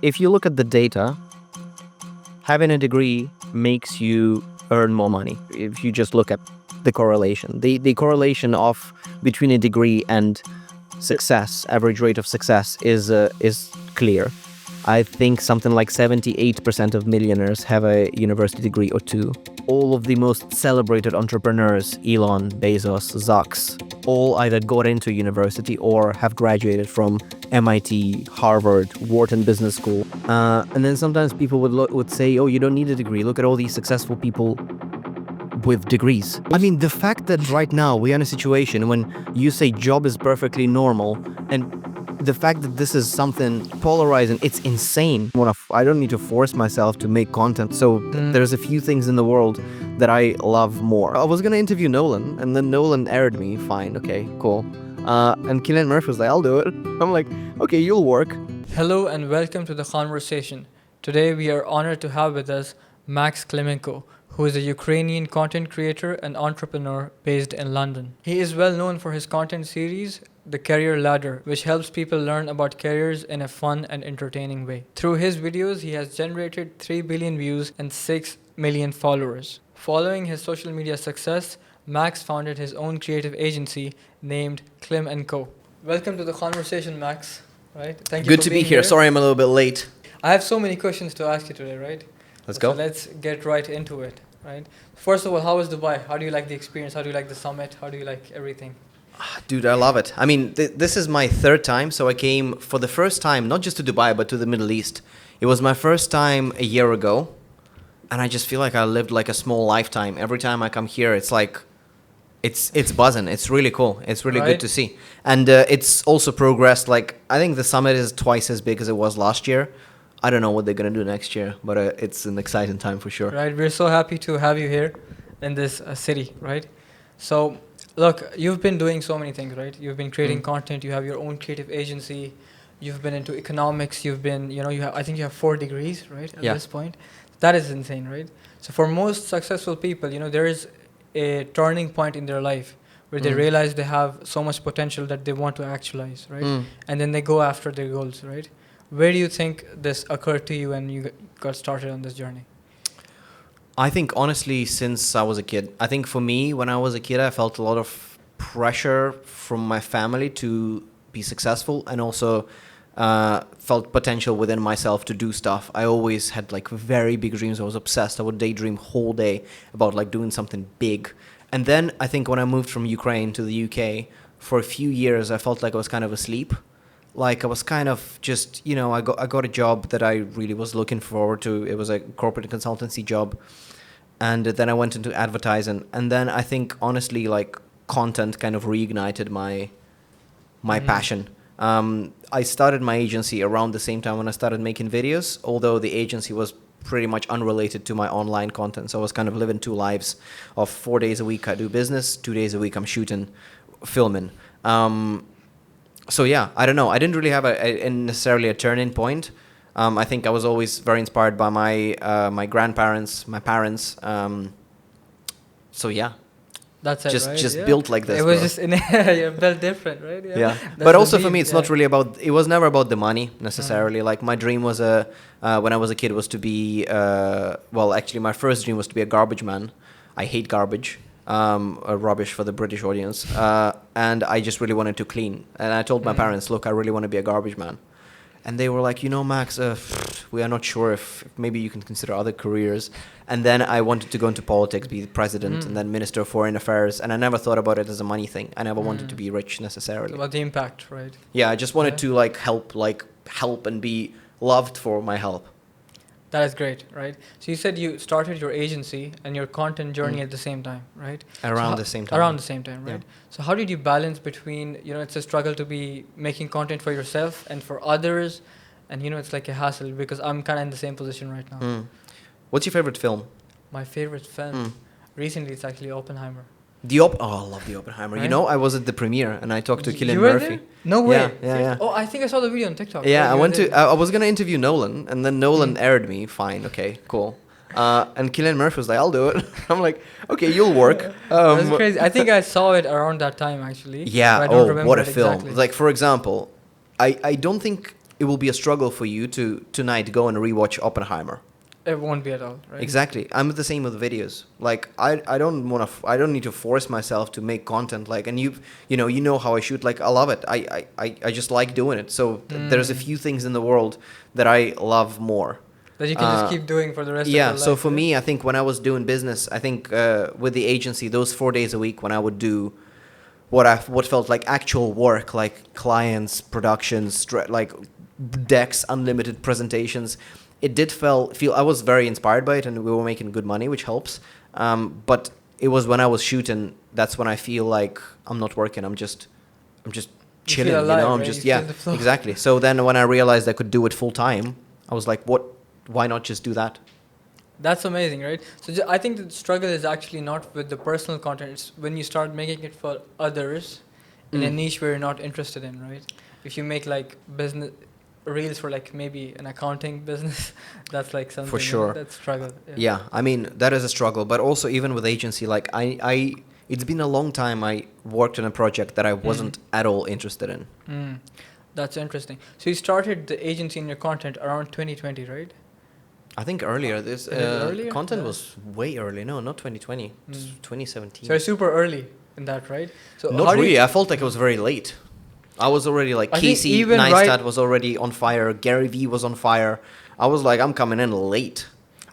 If you look at the data, having a degree makes you earn more money. If you just look at the correlation, the correlation of between a degree and success, average rate of success is clear. I think something like 78% of millionaires have a university degree or two. All of the most celebrated entrepreneurs, Elon, Bezos, Zucks, all either got into university or have graduated from MIT, Harvard, Wharton Business School. And then sometimes people would say, oh, you don't need a degree. Look at all these successful people with degrees. I mean, the fact that right now we're in a situation when you say job is perfectly normal, and the fact that this is something polarizing, it's insane. I don't need to force myself to make content. So there's a few things in the world that I love more. I was going to interview Nolan, and then Nolan aired me. Fine, okay, cool. And Cillian Murphy was like, I'll do it. I'm like, okay, you'll work. Hello and welcome to the conversation. Today we are honored to have with us Max Klymenko, who is a Ukrainian content creator and entrepreneur based in London. He is well known for his content series, The Career Ladder, which helps people learn about careers in a fun and entertaining way. Through his videos, he has generated 3 billion views and 6 million followers. Following his social media success, Max founded his own creative agency named klym&co. Welcome to the conversation, Max. Right? Thank you. Good for to be being here. Sorry I'm a little bit late. I have so many questions to ask you today, right? Let's go. So let's get right into it, right? First of all, how was Dubai? How do you like the experience? How do you like the summit? How do you like everything? Dude, I love it. I mean, this is my third time. So I came for the first time, not just to Dubai, but to the Middle East. It was my first time a year ago. And I just feel like I lived like a small lifetime. Every time I come here, it's like, it's buzzing. It's really cool. It's really good to see. And it's also progressed. Like, I think the summit is twice as big as it was last year. I don't know what they're going to do next year, but it's an exciting time for sure. Right. We're so happy to have you here in this city, right? So, look, you've been doing so many things, right? You've been creating content. You have your own creative agency. You've been into economics. You've been, I think you have 4 degrees, right? At this point. That is insane, right? So for most successful people, there is a turning point in their life where they realize they have so much potential that they want to actualize, right? And then they go after their goals, right? Where do you think this occurred to you and you got started on this journey? I think, honestly, since I was a kid. I think for me, when I was a kid, I felt a lot of pressure from my family to be successful, and also felt potential within myself to do stuff. I always had like very big dreams. I was obsessed. I would daydream whole day about like doing something big. And then I think when I moved from Ukraine to the UK, for a few years, I felt like I was kind of asleep. Like I was kind of just, I got a job that I really was looking forward to. It was a corporate consultancy job. And then I went into advertising. And then I think, honestly, like content kind of reignited my passion. I started my agency around the same time when I started making videos, although the agency was pretty much unrelated to my online content. So I was kind of living 2 lives of 4 days a week I do business, 2 days a week I'm shooting, filming. So yeah, I don't know. I didn't really have necessarily a turning point. I think I was always very inspired by my grandparents, my parents. So yeah. That's it, right? Just built like this. It was just built different, right? Yeah. But also for me, it's not really about. It was never about the money necessarily. Like my dream was when I was a kid was to be. Actually, my first dream was to be a garbage man. I hate garbage. Rubbish for the British audience. And I just really wanted to clean. And I told my parents, look, I really want to be a garbage man. And they were like, Max, we are not sure if maybe you can consider other careers. And then I wanted to go into politics, be the president, and then Minister of Foreign Affairs. And I never thought about it as a money thing. I never wanted to be rich necessarily. About the impact, right? Yeah, I just wanted to help and be loved for my help. That is great, right? So you said you started your agency and your content journey at the same time, right? Around the same time. Around the same time, right? Yeah. So how did you balance between, it's a struggle to be making content for yourself and for others, and it's like a hassle because I'm kind of in the same position right now. What's your favorite film? My favorite film? Recently, it's actually Oppenheimer. I love the Oppenheimer. Right? I was at the premiere and I talked to Cillian You were Murphy. there? No way. Yeah. Oh, I think I saw the video on TikTok. Yeah, right? I was gonna interview Nolan, and then Nolan aired me. Fine, okay, cool. And Cillian Murphy was like, "I'll do it." I'm like, "Okay, you'll work." That's crazy. I think I saw it around that time actually. Yeah. But I don't remember what a it film! exactly. Like, for example, I don't think it will be a struggle for you to tonight go and rewatch Oppenheimer. It won't be at all, right? Exactly. I'm the same with videos. Like I don't need to force myself to make content. Like, and you know how I shoot. Like, I love it. I just like doing it. So there's a few things in the world that I love more. That you can just keep doing for the rest of your life. Yeah. So for me, I think when I was doing business, I think with the agency, those 4 days a week when I would do what felt like actual work, like clients, productions, like decks, unlimited presentations. It did feel I was very inspired by it, and we were making good money, which helps. But it was when I was shooting, that's when I feel like I'm not working. I'm just chilling, alive, I'm right? just Exactly. So then when I realized I could do it full time, I was like, why not just do that? That's amazing, right? So I think the struggle is actually not with the personal content. It's when you start making it for others in a niche where you're not interested in, right? If you make like business reels for like maybe an accounting business, that's like something For sure. That's struggle. Yeah, I mean that is a struggle, but also even with agency, like I it's been a long time I worked on a project that I wasn't at all interested in. That's interesting. So you started the agency in your content around 2020, right? I think earlier. This earlier? content Yeah. was way early. No, not 2020. It's 2017. So you're super early in that, right? So Not how do really. you- I felt like it was very late. I was already like I think Casey even Neistat was already on fire. Gary Vee was on fire. I was like, I'm coming in late.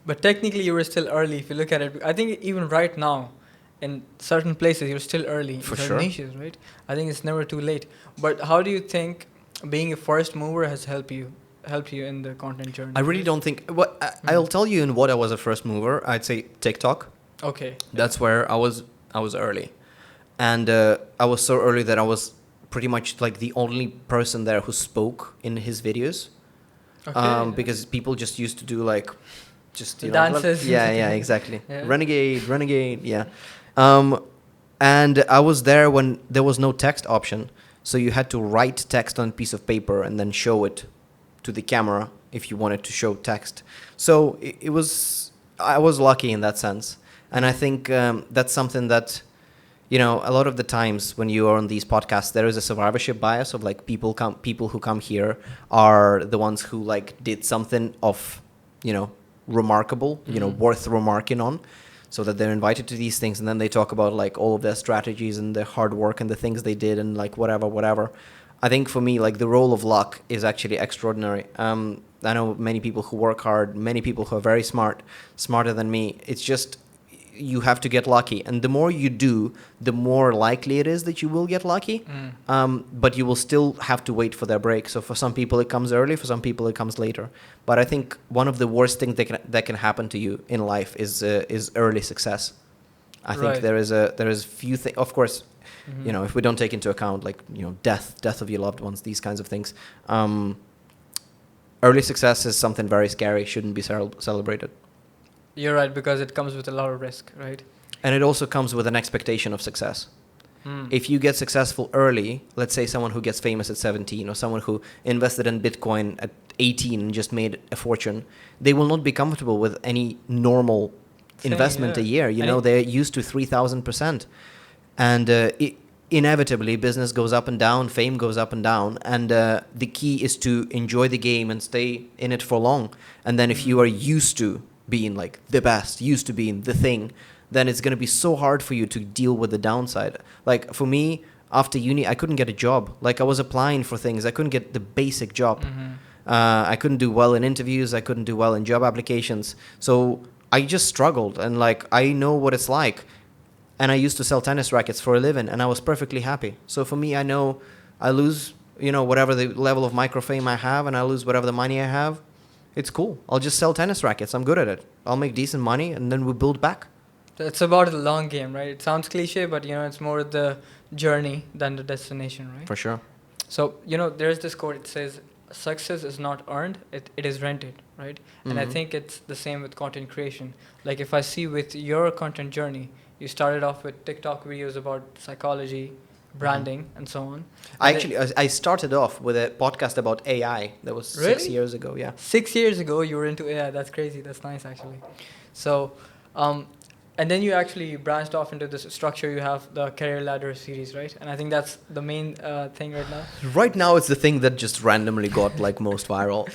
But technically, you were still early if you look at it. I think even right now, in certain places, you're still early. For in certain sure. niches, right? I think it's never too late. But how do you think being a first mover has helped you in the content journey? I really don't think. I'll tell you in what I was a first mover. I'd say TikTok. Okay. That's where I was early, and I was so early that I was pretty much like the only person there who spoke in his videos. Okay. Because people just used to do like, just The dances. Yeah, exactly. Yeah. Renegade, yeah. And I was there when there was no text option, so you had to write text on a piece of paper and then show it to the camera if you wanted to show text. So it was, I was lucky in that sense, and I think that's something that, you know, a lot of the times when you are on these podcasts, there is a survivorship bias of like people who come here are the ones who like did something of, you know, remarkable, you know, worth remarking on, so that they're invited to these things, and then they talk about like all of their strategies and their hard work and the things they did and like whatever. I think for me, like the role of luck is actually extraordinary. I know many people who work hard, many people who are very smart, smarter than me. It's just, you have to get lucky, and the more you do, the more likely it is that you will get lucky. But you will still have to wait for their break. So for some people it comes early, for some people it comes later. But I think one of the worst things that can happen to you in life is early success. I think Right. there is few things. Of course, you know, if we don't take into account like, you know, death of your loved ones, these kinds of things. Early success is something very scary. Shouldn't be celebrated. You're right, because it comes with a lot of risk, right? And it also comes with an expectation of success. If you get successful early, let's say someone who gets famous at 17 or someone who invested in Bitcoin at 18 and just made a fortune, they will not be comfortable with any normal investment a year. You know, they're used to 3,000%. And inevitably, business goes up and down, fame goes up and down. And the key is to enjoy the game and stay in it for long. And then if you are used to being like the best, used to being the thing, then it's going to be so hard for you to deal with the downside. Like for me, after uni, I couldn't get a job. Like I was applying for things. I couldn't get the basic job. I couldn't do well in interviews. I couldn't do well in job applications. So I just struggled. And like, I know what it's like. And I used to sell tennis rackets for a living, and I was perfectly happy. So for me, I know I lose, you know, whatever the level of microfame I have, and I lose whatever the money I have. It's cool. I'll just sell tennis rackets. I'm good at it. I'll make decent money, and then we build back. It's about the long game, right? It sounds cliche, but, you know, it's more the journey than the destination, right? For sure. So, you know, there's this quote. It says, success is not earned, it is rented, right? And I think it's the same with content creation. Like if I see with your content journey, you started off with TikTok videos about psychology, branding, and so on. I started off with a podcast about AI. That was 6 Really? years ago, yeah. 6 years ago, you were into AI. That's crazy. That's nice, actually. So, And then you actually branched off into this structure. You have the career ladder series, right? And I think that's the main thing right now. Right now, it's the thing that just randomly got like most viral.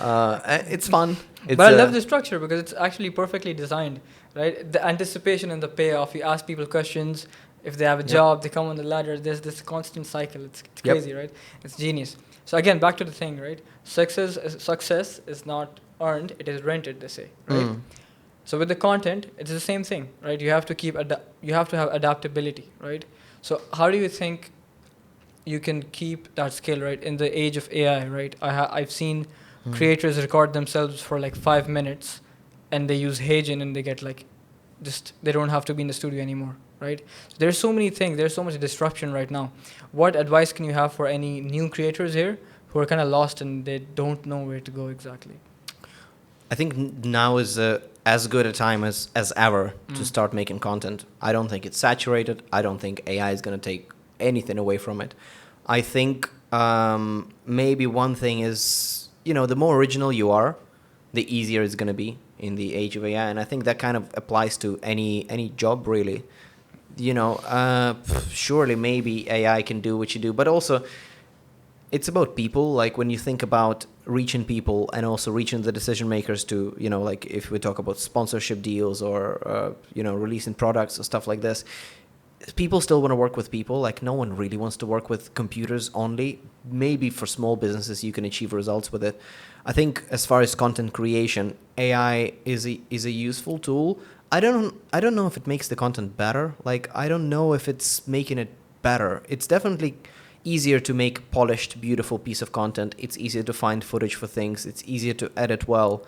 It's fun. It's, But I love the structure because it's actually perfectly designed, right? The anticipation and the payoff. You ask people questions. If they have a job, they come on the ladder. There's this constant cycle. It's crazy, right? It's genius. So again, back to the thing, right? Success is not earned; it is rented. They say, right? Mm. So with the content, it's the same thing, right? You have to you have to have adaptability, right? So how do you think you can keep that skill, right? In the age of AI, right? I've seen creators record themselves for like 5 minutes, and they use Heijin, and they get like, they don't have to be in the studio anymore, right? There's so many things. There's so much disruption right now. What advice can you have for any new creators here who are kind of lost and they don't know where to go exactly? I think now is as good a time as ever to start making content. I don't think it's saturated. I don't think AI is going to take anything away from it. I think maybe one thing is, the more original you are, the easier it's going to be in the age of AI. And I think that kind of applies to any job, really. Surely maybe AI can do what you do, but also it's about people. Like when you think about reaching people and also reaching the decision makers to, like if we talk about sponsorship deals or, releasing products or stuff like this, people still want to work with people. Like no one really wants to work with computers only. Maybe for small businesses, you can achieve results with it. I think as far as content creation, AI is a useful tool. I don't know if it makes the content better. Like I don't know if it's making it better. It's definitely easier to make polished, beautiful piece of content. It's easier to find footage for things. It's easier to edit well.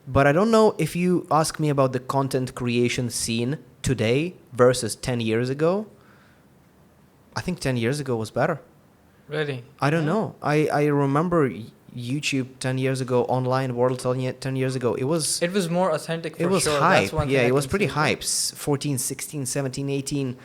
But I don't know if you ask me about the content creation scene today versus 10 years ago. I think 10 years ago was better. Really? I don't know. I remember YouTube 10 years ago, online world 10 years ago. It was more authentic for sure. It was That's hype. one thing Yeah, I it was can pretty see. hype. 14, 16, 17, 18.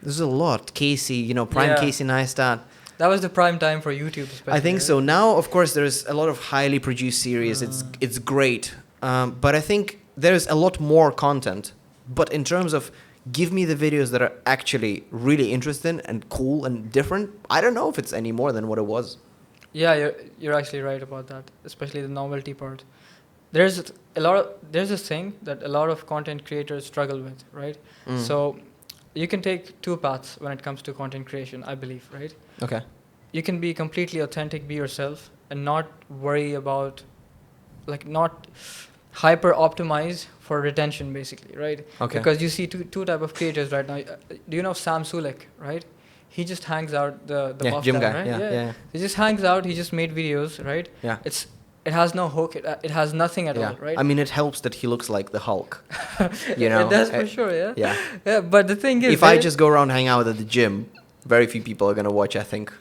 There's a lot. Casey, Prime Yeah. Casey Neistat. That was the prime time for YouTube, especially. I think right? so. Now, of course, there's a lot of highly produced series. It's great. But I think there's a lot more content. But in terms of give me the videos that are actually really interesting and cool and different, I don't know if it's any more than what it was. Yeah, you're actually right about that, especially the novelty part. There's this thing that a lot of content creators struggle with, right? So you can take two paths when it comes to content creation, I believe, right? Okay. You can be completely authentic, be yourself, and not worry about, not hyper optimize for retention, basically, right? Okay. Because you see two type of creators right now. Do you know Sam Sulek, right? He just hangs out, the buff gym guy. right? Yeah. He just hangs out. He just made videos, right? Yeah. It has no hook. It has nothing at all, right? I mean, it helps that he looks like the Hulk. It does for sure, yeah. Yeah. Yeah, but the thing is, If I just go around hang out at the gym, very few people are gonna watch, I think.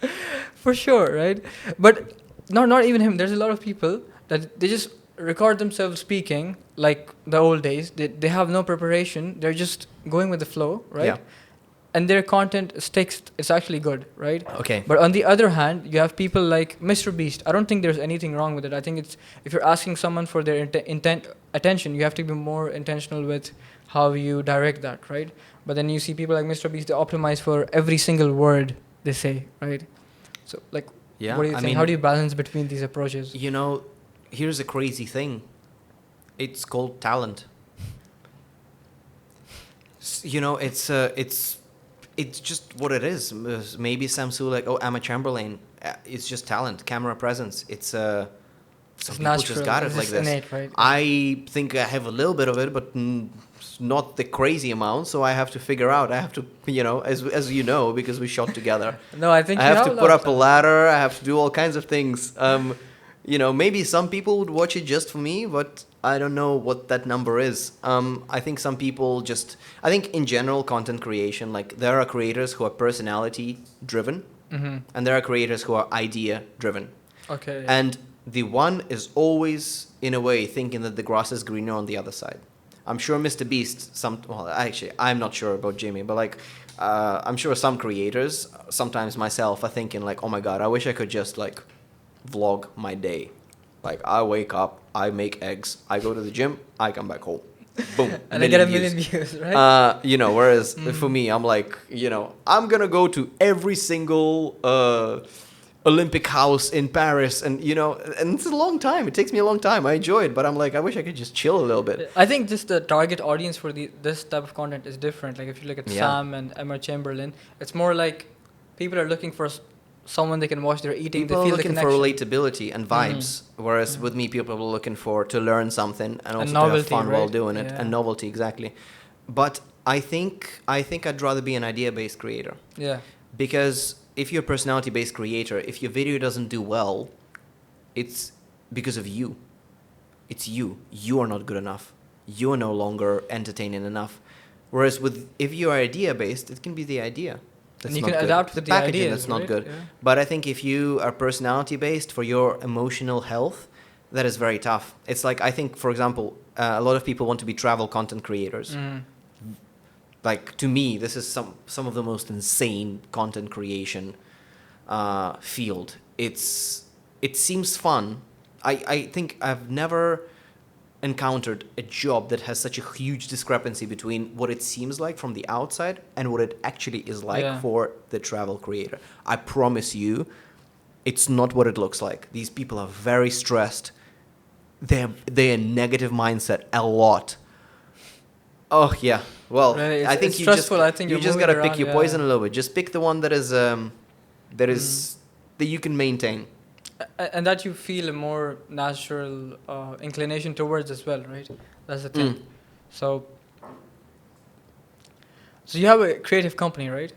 for sure, right? But not even him. There's a lot of people that they just record themselves speaking like the old days. They have no preparation. They're just going with the flow, right? Yeah. And their content sticks. It's actually good, right? Okay. But on the other hand, you have people like Mr. Beast. I don't think there's anything wrong with it. I think it's, if you're asking someone for their attention, you have to be more intentional with how you direct that, right? But then you see people like Mr. Beast, they optimize for every single word they say, right? So, what do you think? How do you balance between these approaches? Here's a crazy thing. It's called talent. It's just what it is. Maybe Sam Sulek, Emma Chamberlain. It's just talent, camera presence. Some people natural, just got it it's like this. innate, right? I think I have a little bit of it, but not the crazy amount. So I have to figure out. I have to, as you know, because we shot together. No, I think I have to put up a ladder. I have to do all kinds of things. Maybe some people would watch it just for me, but I don't know what that number is. I think some people I think in general, content creation, like there are creators who are personality driven, and there are creators who are idea driven. Okay. And the one is always, in a way, thinking that the grass is greener on the other side. I'm sure Mr. Beast, actually, I'm not sure about Jimmy, but I'm sure some creators, sometimes myself, are thinking like, oh my God, I wish I could just vlog my day. Like I wake up, I make eggs, I go to the gym, I come back home. boom, And I get a views. million views, right? Whereas for me, I'm like, I'm gonna go to every single Olympic house in Paris, and and it's a long time. It takes me a long time. I enjoy it, but I'm like, I wish I could just chill a little bit. I think just the target audience for this type of content is different. Like if you look at Yeah. Sam and Emma Chamberlain, it's more like people are looking for someone they can watch their eating. People are They feel looking the for connection. relatability and vibes, whereas with me, people are looking to learn something and also to have novelty, fun while right? doing it, Yeah. and novelty, exactly. But I think I'd rather be an idea-based creator, Yeah. because if you're a personality-based creator, if your video doesn't do well, it's because of you. It's you. You are not good enough. You are no longer entertaining enough. Whereas if you are idea-based, it can be the idea. And you not can good. adapt It's with the the packaging ideas, that's not right? good. Yeah. But I think if you are personality-based for your emotional health, that is very tough. It's like, I think, for example, a lot of people want to be travel content creators. Like, to me, this is some of the most insane content creation field. It seems fun. I think I've never encountered a job that has such a huge discrepancy between what it seems like from the outside and what it actually is like Yeah. for the travel creator. I promise you, it's not what it looks like. These people are very stressed. They're in negative mindset a lot. Oh yeah. Well, Really, I think it's you stressful. just I think you you're just moving gotta pick around, your yeah. poison a little bit. Just pick the one that is that you can maintain. And that you feel a more natural inclination towards as well, right? That's the thing. So you have a creative company, right?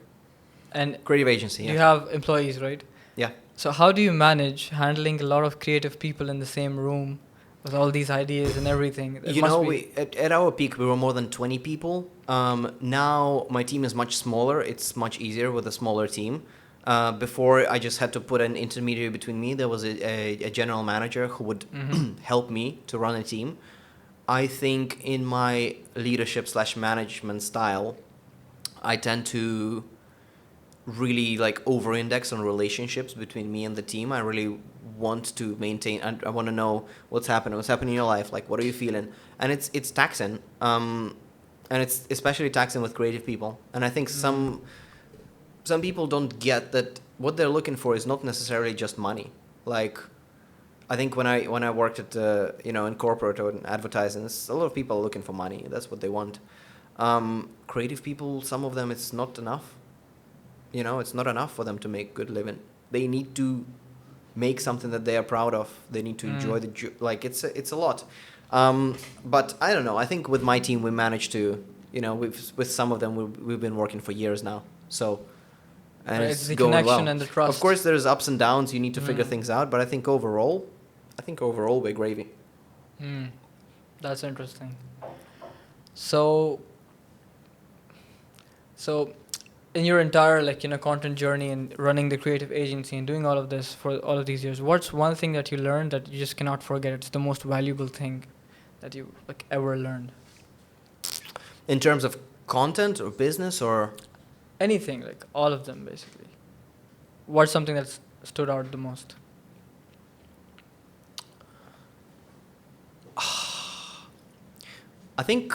And Creative agency. you Yeah. have employees, right? Yeah. So how do you manage handling a lot of creative people in the same room with all these ideas and everything? It must be- we at our peak we were more than 20 people. Now my team is much smaller. It's much easier with a smaller team. Before I just had to put an intermediary between me. There was a general manager who would help me to run a team. I think in my leadership / management style, I tend to really like over-index on relationships between me and the team. I really want to maintain. I want to know what's happening in your life. Like, what are you feeling? And it's taxing. And it's especially taxing with creative people. And I think some people don't get that what they're looking for is not necessarily just money. Like, I think when I worked at in corporate or in advertising, a lot of people are looking for money. That's what they want. Creative people, some of them, it's not enough. It's not enough for them to make good living. They need to make something that they are proud of. They need to enjoy like it's a lot. But I don't know. I think with my team we managed to, with some of them we've been working for years now. So. And Right, it's it's the going connection well. and the trust. Of course, there's ups and downs. You need to figure things out. But I think overall we're gravy. That's interesting. So in your entire content journey and running the creative agency and doing all of this for all of these years, what's one thing that you learned that you just cannot forget? It's the most valuable thing that you ever learned. In terms of content or business or Anything, all of them basically. What's something that stood out the most? I think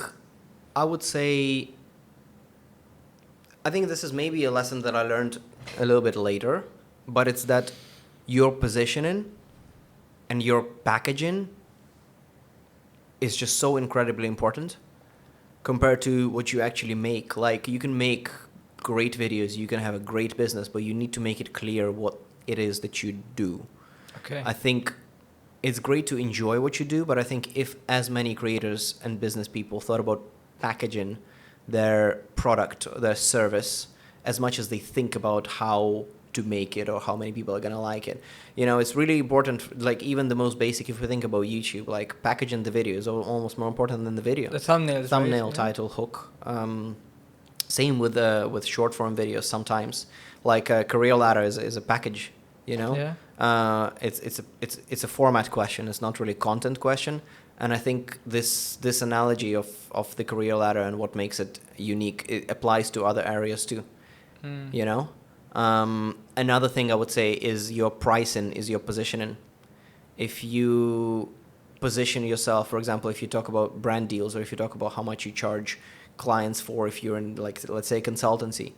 I would say I think this is maybe a lesson that I learned a little bit later, but it's that your positioning and your packaging is just so incredibly important compared to what you actually make. Like, you can make great videos, you can have a great business, but you need to make it clear what it is that you do. Okay. I think it's great to enjoy what you do, but I think if as many creators and business people thought about packaging their product, their service, as much as they think about how to make it or how many people are going to like it. It's really important, like even the most basic, if we think about YouTube, like packaging the video is almost more important than the video. The thumbnails, Thumbnail, right? title, hook. Same with short form videos sometimes. Like a career ladder is a package, Yeah. It's a format question. It's not really a content question. And I think this analogy of the career ladder and what makes it unique, it applies to other areas too. Another thing I would say is your pricing, is your positioning. If you position yourself. For example, if you talk about brand deals, or if you talk about how much you charge clients for, if you're in, like, let's say, consultancy,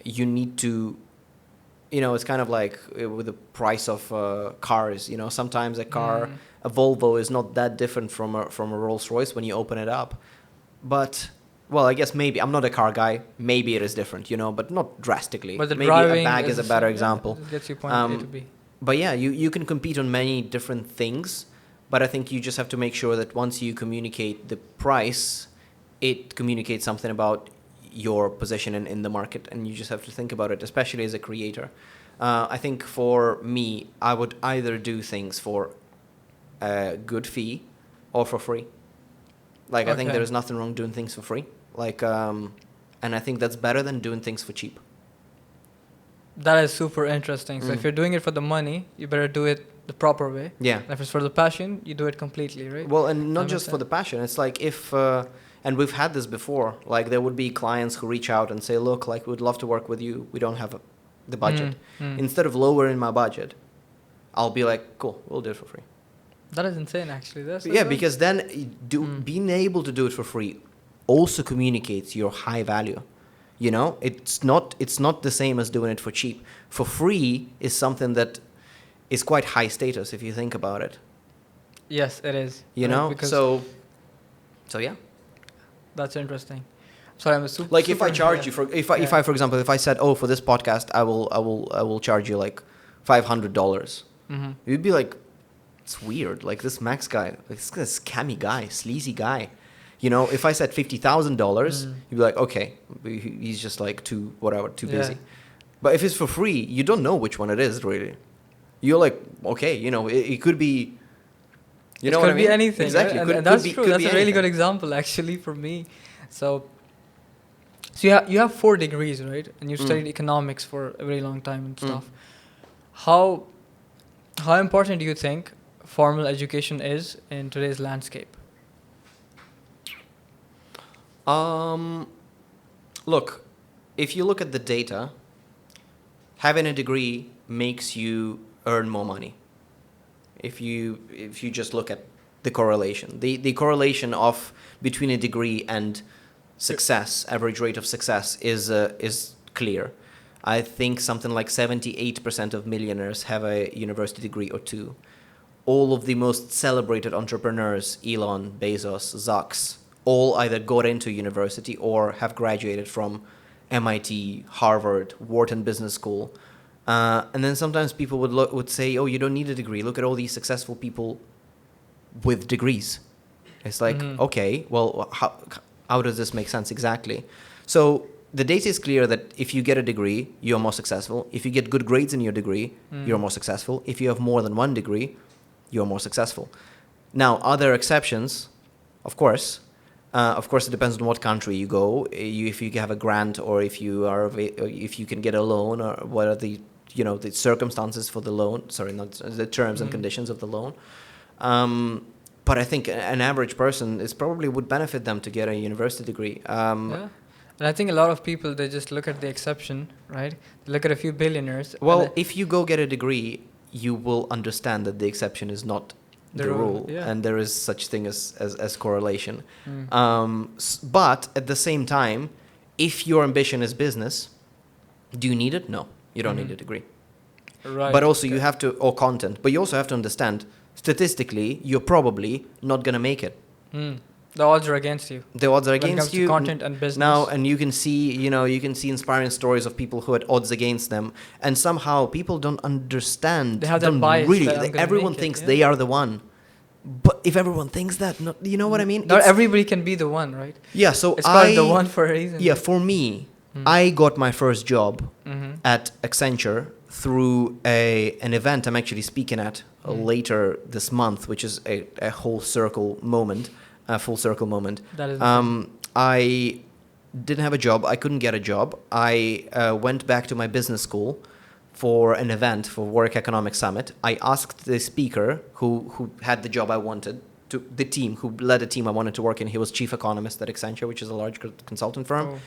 you need to, it's kind of like with the price of cars. Sometimes a car, a Volvo, is not that different from a Rolls Royce when you open it up. But, well, I guess maybe, I'm not a car guy. Maybe it is different, but not drastically. But the maybe a driving bag is a better example. It gets you point A to B. But yeah, you can compete on many different things. But I think you just have to make sure that once you communicate the price, it communicates something about your position in the market, and you just have to think about it, especially as a creator. I think for me, I would either do things for a good fee or for free. Like, I think there is nothing wrong doing things for free. Like, and I think that's better than doing things for cheap. That is super interesting. So if you're doing it for the money, you better do it the proper way. Yeah. And if it's for the passion, you do it completely, right? Well, and not just for the passion. It's like if, and we've had this before, like there would be clients who reach out and say, look, like, we'd love to work with you. We don't have the budget. Instead of lowering my budget, I'll be like, cool, we'll do it for free. That is insane, actually. Because then being able to do it for free also communicates your high value. It's not the same as doing it for cheap. For free is something that is quite high status if you think about it. Yes, it is. So yeah. That's interesting. Sorry, I'm a super. Like, if I charge you for for example, if I said, oh, for this podcast, I will charge you like $500, you'd be like, it's weird. Like, this Max guy, this scammy guy, sleazy guy. If I said $50,000, you'd be like, okay, he's just like too busy. But if it's for free, you don't know which one it is, really. You're like, okay, it could be, it could be anything. Exactly. And that's true. That's a really good example, actually, for me. So you have 4 degrees, right? And you studied economics for a very long time and stuff. How important do you think formal education is in today's landscape? Look, if you look at the data, having a degree makes you earn more money. If you just look at the correlation, the correlation of between a degree and success, average rate of success is clear. I think something like 78% of millionaires have a university degree or 2. All of the most celebrated entrepreneurs, Elon, Bezos, Zucks, all either got into university or have graduated from MIT, Harvard, Wharton Business School. And then sometimes people would say, oh, you don't need a degree. Look at all these successful people with degrees. It's like, okay, well, how does this make sense exactly? So the data is clear that if you get a degree, you're more successful. If you get good grades in your degree, you're more successful. If you have more than one degree, you're more successful. Now, are there exceptions? Of course. It depends on what country you go. If you have a grant, or if you can get a loan, or what are the circumstances for the loan. Sorry, not the terms and conditions of the loan. But I think an average person probably would benefit them to get a university degree. And I think a lot of people, they just look at the exception, right? They look at a few billionaires. Well, if you go get a degree, you will understand that the exception is not the rule, and there is such thing as correlation. But at the same time, if your ambition is business, do you need it? No, you don't need a degree. Right. But also you have to, or content, but you also have to understand, statistically, you're probably not going to make it. The odds are against you. The odds are when against it comes you. To content and business. Now, and you can see inspiring stories of people who had odds against them, and somehow people don't understand. They have that bias. Really, everyone thinks they are the one. But if everyone thinks that, you know what I mean? Not everybody can be the one, right? Yeah, so it's called the one for a reason. Yeah, for me, I got my first job at Accenture through an event I'm actually speaking at later this month, which is a whole circle moment. A full circle moment. That is I didn't have a job. I couldn't get a job. I went back to my business school for an event for Work Economic Summit. I asked the speaker who had the job I wanted, the team who led a team I wanted to work in. He was chief economist at Accenture, which is a large consultant firm.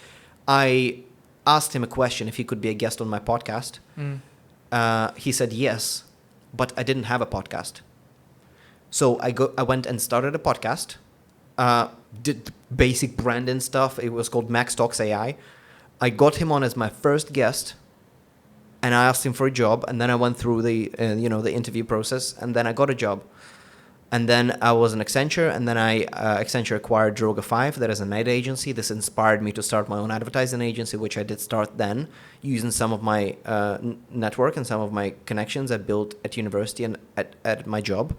I asked him a question if he could be a guest on my podcast. He said yes, but I didn't have a podcast. So I went and started a podcast, did basic branding stuff. It was called Max Talks AI. I got him on as my first guest, and I asked him for a job, and then I went through the the interview process, and then I got a job. And then I was in Accenture, and then Accenture acquired Droga 5, that is an ad agency. This inspired me to start my own advertising agency, which I did start then, using some of my network and some of my connections I built at university and at my job.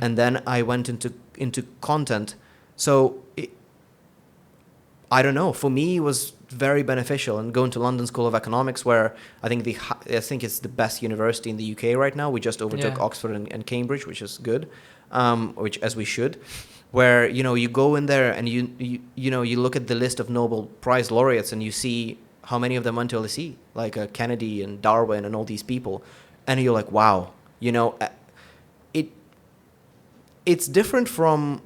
And then I went into content. So I don't know. For me, it was very beneficial. And going to London School of Economics, where I think it's the best university in the UK right now. We just overtook Oxford and Cambridge, which is good. Which as we should, where you go in there and you look at the list of Nobel Prize laureates and you see how many of them went to LSE, like Kennedy and Darwin and all these people, and you're like, wow, it's different from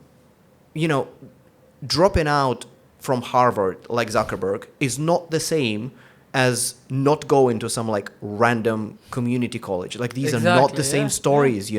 dropping out from Harvard like Zuckerberg is not the same as not going to some like random community college. Like these are not the same stories,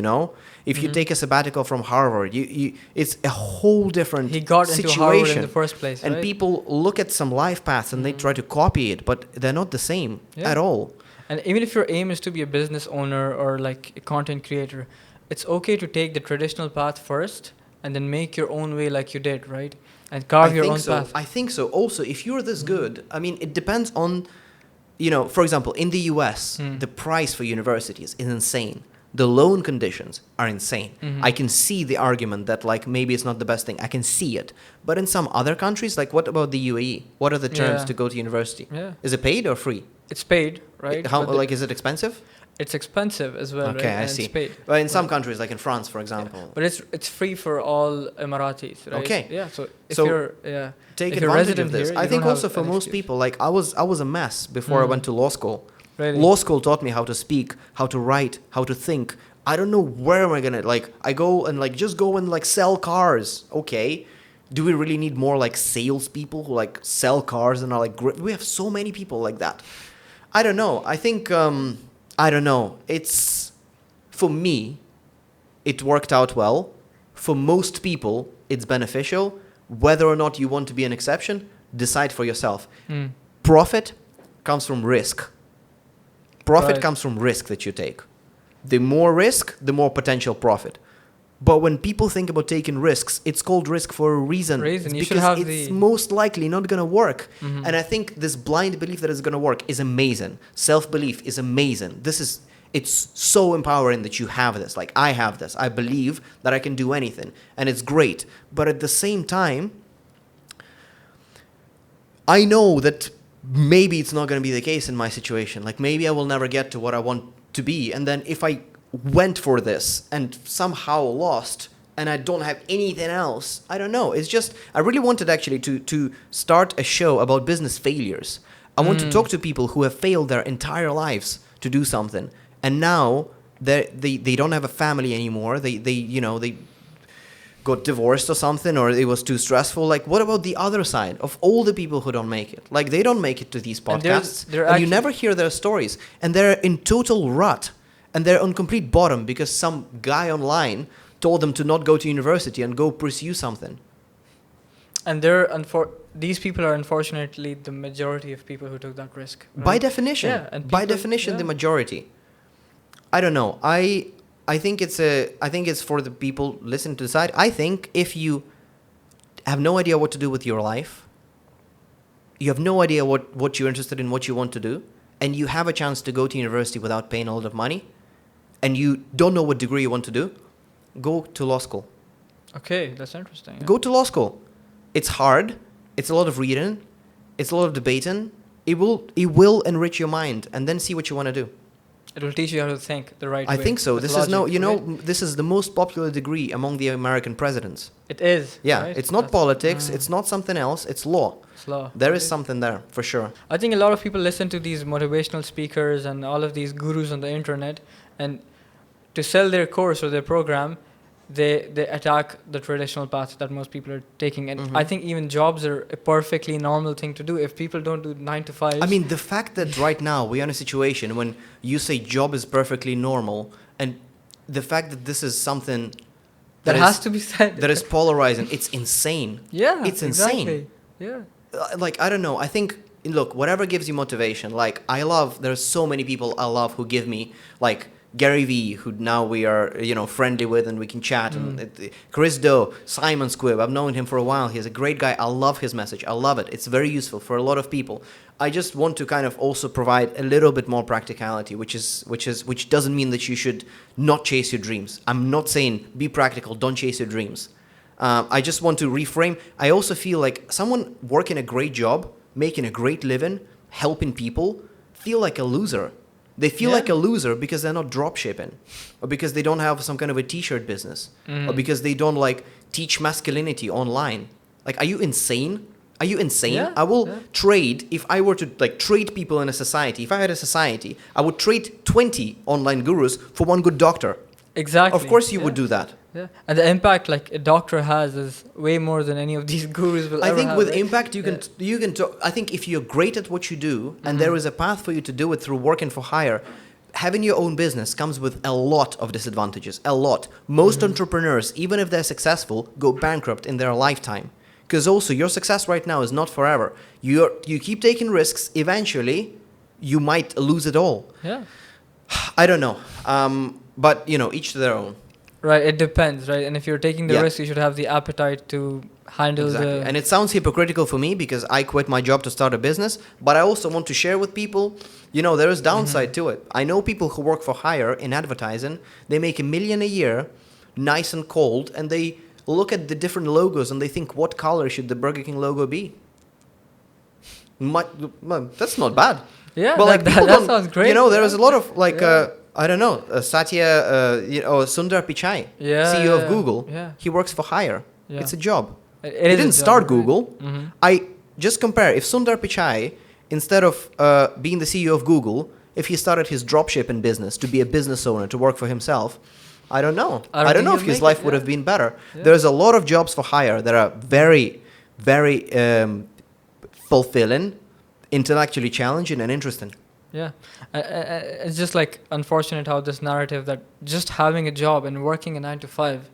If you take a sabbatical from Harvard, it's a whole different situation. He got into Harvard in the first place, and right? people look at some life paths and they try to copy it, but they're not the same at all. And even if your aim is to be a business owner or like a content creator, it's okay to take the traditional path first and then make your own way like you did, right? And carve your own path. I think so. Also, if you're this good, I mean, it depends on, for example, in the US, the price for universities is insane. The loan conditions are insane. I can see the argument that like maybe it's not the best thing. I can see it. But in some other countries, like what about the UAE? What are the terms to go to university? Yeah. Is it paid or free? It's paid, right? Is it expensive? It's expensive as well, okay, right? I see. It's paid. Well, in some countries, like in France, for example. Yeah. But it's free for all Emiratis, right? Okay. Yeah. So if you're take if you're advantage of resident this. here, I you think don't also have for an most excuse. people, like I was a mess before I went to law school. Really? Law school taught me how to speak, how to write, how to think. I don't know where am I gonna I go and just go and sell cars. Okay. Do we really need more salespeople who sell cars and are we have so many people like that. I don't know. I think I don't know. It's for me, it worked out well. For most people, it's beneficial. Whether or not you want to be an exception, decide for yourself. Profit comes from risk. Profit comes from risk that you take. The more risk, the more potential profit. But when people think about taking risks, it's called risk for a reason. Because it's most likely not going to work. And I think this blind belief that it's going to work is amazing. Self-belief is amazing. It's so empowering that you have this. Like I have this. I believe that I can do anything. And it's great. But at the same time, I know that maybe it's not going to be the case in my situation. Like maybe I will never get to what I want to be. And then if I went for this and somehow lost and I don't have anything else, I don't know. It's just, I really wanted actually to start a show about business failures. I want to talk to people who have failed their entire lives to do something. And now they don't have a family anymore. They got divorced or something, or it was too stressful. Like, what about the other side of all the people who don't make it? Like, they don't make it to these podcasts, and you never hear their stories. And they're in total rut, and they're on complete bottom because some guy online told them to not go to university and go pursue something. And these people are unfortunately the majority of people who took that risk. Right? By definition. Yeah, and by definition, the majority. I don't know. I think it's for the people listening to decide. I think if you have no idea what to do with your life, you have no idea what you're interested in, what you want to do, and you have a chance to go to university without paying a lot of money, and you don't know what degree you want to do, go to law school. Okay, that's interesting. Yeah. Go to law school. It's hard. It's a lot of reading. It's a lot of debating. It will enrich your mind, and then see what you want to do. It will teach you how to think the right way. I think so. This logic, is this is the most popular degree among the American presidents. It is. Yeah, right? it's not politics. It's not something else. It's law. It's law. There is something there for sure. I think a lot of people listen to these motivational speakers and all of these gurus on the internet, and to sell their course or their program, they attack the traditional path that most people are taking. And I think even jobs are a perfectly normal thing to do. If people don't do 9 to 5. I mean, the fact that right now we're in a situation when you say job is perfectly normal, and the fact that this is something That has to be said. That is polarizing. It's insane. Yeah, it's insane. exactly. Yeah. Like, I don't know. I think, look, whatever gives you motivation. Like, there's so many people I love who give me, like, Gary Vee, who now we are, friendly with and we can chat. And Chris Do, Simon Squibb, I've known him for a while. He's a great guy. I love his message. I love it. It's very useful for a lot of people. I just want to kind of also provide a little bit more practicality, which doesn't mean that you should not chase your dreams. I'm not saying be practical, don't chase your dreams. I just want to reframe. I also feel like someone working a great job, making a great living, helping people, feel like a loser. They feel like a loser because they're not drop shipping, or because they don't have some kind of a t-shirt business, or because they don't like teach masculinity online. Like, are you insane? Are you insane? Yeah, I will trade, if I were to like trade people in a society, if I had a society, I would trade 20 online gurus for one good doctor. Exactly. Of course you would do that. Yeah, and the impact like a doctor has is way more than any of these gurus will ever have. I think with right? impact you can talk. I think if you're great at what you do and there is a path for you to do it through working for hire, having your own business comes with a lot of disadvantages. A lot. Most entrepreneurs, even if they're successful, go bankrupt in their lifetime. Because also your success right now is not forever. You keep taking risks. Eventually, you might lose it all. Yeah. I don't know. But each to their own. Right, it depends, right? And if you're taking the risk, you should have the appetite to handle the... And it sounds hypocritical for me because I quit my job to start a business, but I also want to share with people, there is downside to it. I know people who work for hire in advertising, they make $1 million a year, nice and cold, and they look at the different logos and they think, what color should the Burger King logo be? That's not bad. Yeah, but that sounds great. There is a lot of I don't know, Satya, Sundar Pichai, CEO of Google. Yeah. He works for hire. Yeah. It's a job. He didn't start Google. I just compare. If Sundar Pichai, instead of being the CEO of Google, if he started his dropshipping business to be a business owner, to work for himself, I don't know. I don't know if his life would have been better. Yeah. There's a lot of jobs for hire that are very, very fulfilling, intellectually challenging, and interesting. Yeah, it's just like unfortunate how this narrative that just having a job and working a 9 to 5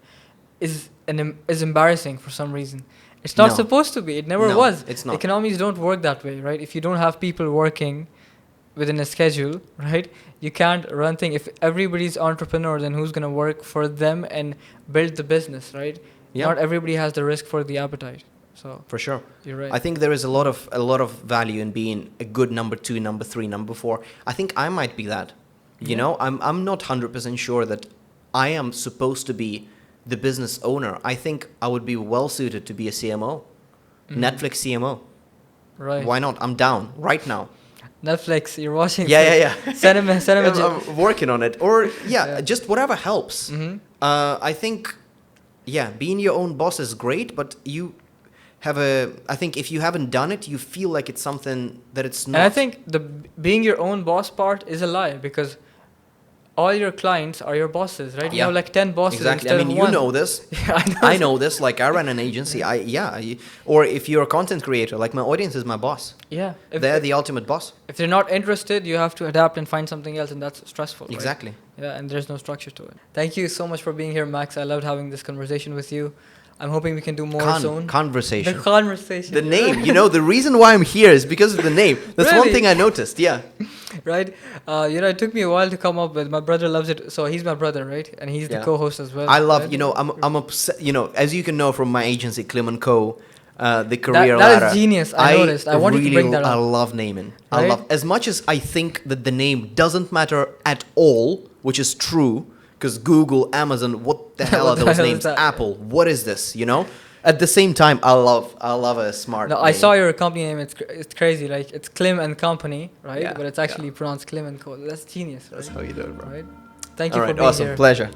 is embarrassing for some reason. It's not supposed to be. It never was. It's not. Economies don't work that way, right? If you don't have people working within a schedule, right, you can't run things. If everybody's entrepreneur, then who's gonna work for them and build the business, right? Yeah. Not everybody has the risk for the appetite. So for sure, you're right. I think there is a lot of value in being a good number 2, number 3, number 4. I think I might be that. I'm not 100% sure that I am supposed to be the business owner. I think I would be well suited to be a CMO, Netflix CMO. Right. Why not? I'm down right now. Netflix, you're watching. Yeah. Send him I'm working on it. Or just whatever helps. I think, being your own boss is great, but you I think if you haven't done it, you feel like it's something that it's not. And I think the being your own boss part is a lie, because all your clients are your bosses, right? You have like 10 bosses. Exactly. I mean, you know this. Yeah, I know this. Like, I run an agency. Or if you're a content creator, like my audience is my boss. Yeah. They're the ultimate boss. If they're not interested, you have to adapt and find something else, and that's stressful. Exactly. Right? Yeah, and there's no structure to it. Thank you so much for being here, Max. I loved having this conversation with you. I'm hoping we can do more soon. Conversation. The conversation. The name. The reason why I'm here is because of the name. That's really? one thing I noticed. Yeah. Right. It took me a while to come up with. My brother loves it. So he's my brother, right? And he's the co-host as well. I love, right? I'm upset. As you can know from my agency, Klym&Co, the career ladder. That is genius. I noticed. I wanted to bring that up. I love naming. Right? As much as I think that the name doesn't matter at all, which is true, because Google, Amazon, what the hell are those names? Apple, what is this? At the same time, I love a smart name. I saw your company name. It's crazy. Like, it's Klym and Company, right? Yeah, but it's actually pronounced Klymenko. That's genius. Right? That's how you do it, bro. Right? Thank you for being awesome. here. Pleasure.